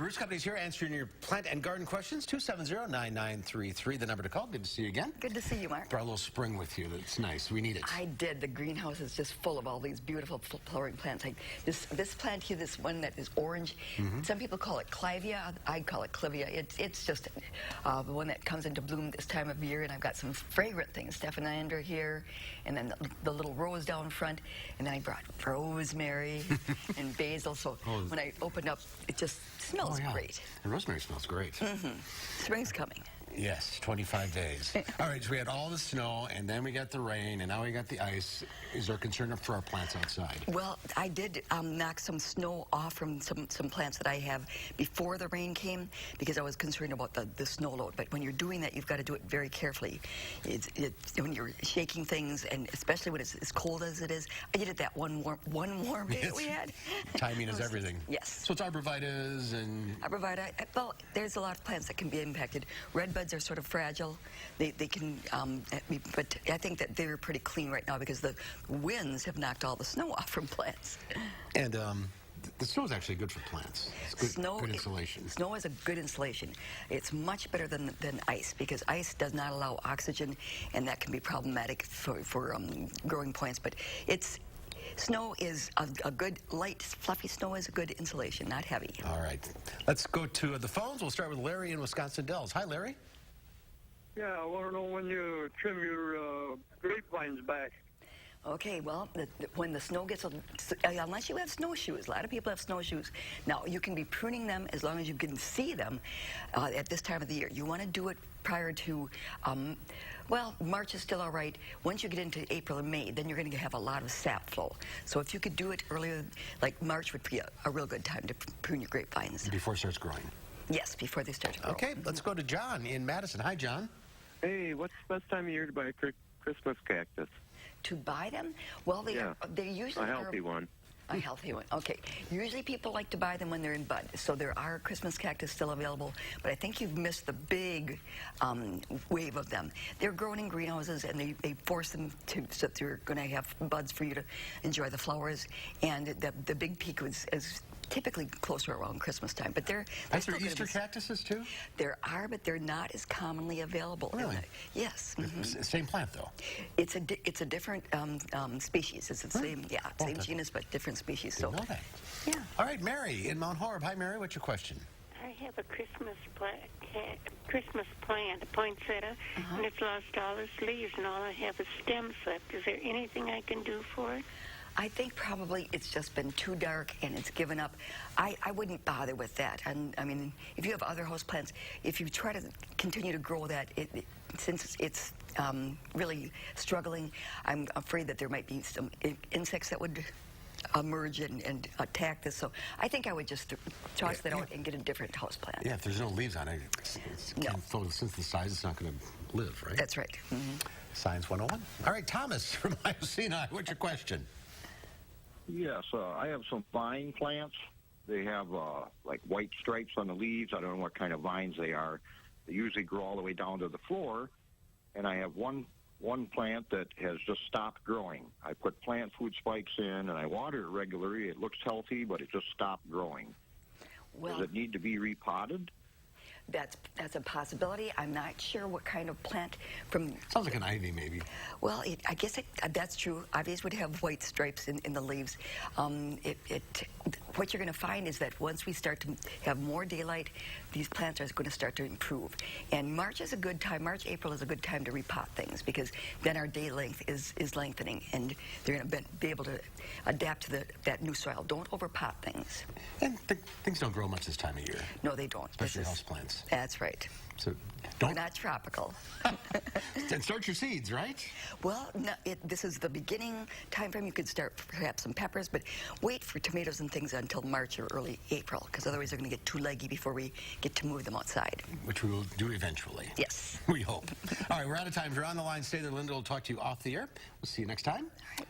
Barcz Company's here answering your plant and garden questions. 270-9933, the number to call. Good to see you again. Good to see you, Mark. Brought a little spring with you. That's nice. We need it. I did. The greenhouse is just full of all these beautiful flowering plants. Like this plant here, this one that is orange. Some people call it Clivia. I call it Clivia. It's just the one that comes into bloom this time of year. And I've got some fragrant things. Stephanander here, and then the little rose down front. And I brought rosemary and basil. So when I opened up, it just smells great. The rosemary smells great. Spring's coming. Yes, 25 days. All right, so we had all the snow, and then we got the rain, and now we got the ice. Is there concern for our plants outside? Well, I did knock some snow off from some plants that I have before the rain came because I was concerned about the snow load. But when you're doing that, you've got to do it very carefully. When you're shaking things, and especially when it's as cold as it is. I did it that one warm day that we had. Timing is everything. Yes. So it's arborvitaes and... Arborvitae, well, there's a lot of plants that can be impacted. Redbuds are sort of fragile. They can, but I think that they're pretty clean right now because the winds have knocked all the snow off from plants. And the snow is actually good for plants. It's good insulation. Snow is a good insulation. It's much better than ice because ice does not allow oxygen, and that can be problematic for growing plants. But snow is a good, light, fluffy snow is a good insulation, not heavy. All right. Let's go to the phones. We'll start with Larry in Wisconsin Dells. Hi, Larry. Yeah, I want to know when you trim your grapevines back. Okay, well, when the snow gets, unless you have snowshoes, a lot of people have snowshoes. Now, you can be pruning them as long as you can see them at this time of the year. You want to do it prior to, well, March is still all right. Once you get into April and May, then you're going to have a lot of sap flow. So if you could do it earlier, like March would be a real good time to prune your grapevines. Before it starts growing. Yes, before they start to grow. Okay, let's go to John in Madison. Hi, John. Hey, what's the best time of year to buy a Christmas cactus? To buy them? Well, they usually a healthy one. A healthy one. Okay. Usually people like to buy them when they're in bud. So there are Christmas cactus still available, but I think you've missed the big wave of them. They're grown in greenhouses, and they force them so that you're going to have buds for you to enjoy the flowers. And the big peak is typically closer around Christmas time. But they're there Easter cactuses too? There are, but they're not as commonly available. Really? Yes. Same plant though. It's a different species. It's the same, same genus but different species. Didn't know that. Yeah. All right, Mary in Mount Horeb. Hi, Mary. What's your question? I have a Christmas plant, a poinsettia, and it's lost all its leaves, and all I have is stems left. Is there anything I can do for it? I think probably it's just been too dark and it's given up. I wouldn't bother with that. And I mean, if you have other house plants, if you try to continue to grow that, since it's really struggling, I'm afraid that there might be some insects that would emerge and attack this. So I think I would just toss that out and get a different house plant. Yeah, if there's no leaves on it, photosynthesize, it's not going to live, right? That's right. Science 101. All right, Thomas from Iocena, what's your question? Yes, I have some vine plants. They have like white stripes on the leaves. I don't know what kind of vines they are. They usually grow all the way down to the floor. And I have one plant that has just stopped growing. I put plant food spikes in, and I water it regularly. It looks healthy, but it just stopped growing. Well, does it need to be repotted? That's a possibility. I'm not sure what kind of plant from... Sounds like an ivy, maybe. Well, I guess that's true. Ivies would have white stripes in the leaves. What you're going to find is that once we start to have more daylight, these plants are going to start to improve. And March is a good time. March, April is a good time to repot things because then our day length is lengthening, and they're going to be able to adapt to that new soil. Don't overpot things. And things don't grow much this time of year. No, they don't. Especially house plants. That's right. So we're not tropical. And start your seeds, right? Well, no, this is the beginning time frame. You could start perhaps some peppers, but wait for tomatoes and things until March or early April, because otherwise they're going to get too leggy before we get to move them outside. Which we will do eventually. Yes. We hope. All right, we're out of time. If you're on the line, stay there. Linda will talk to you off the air. We'll see you next time. All right.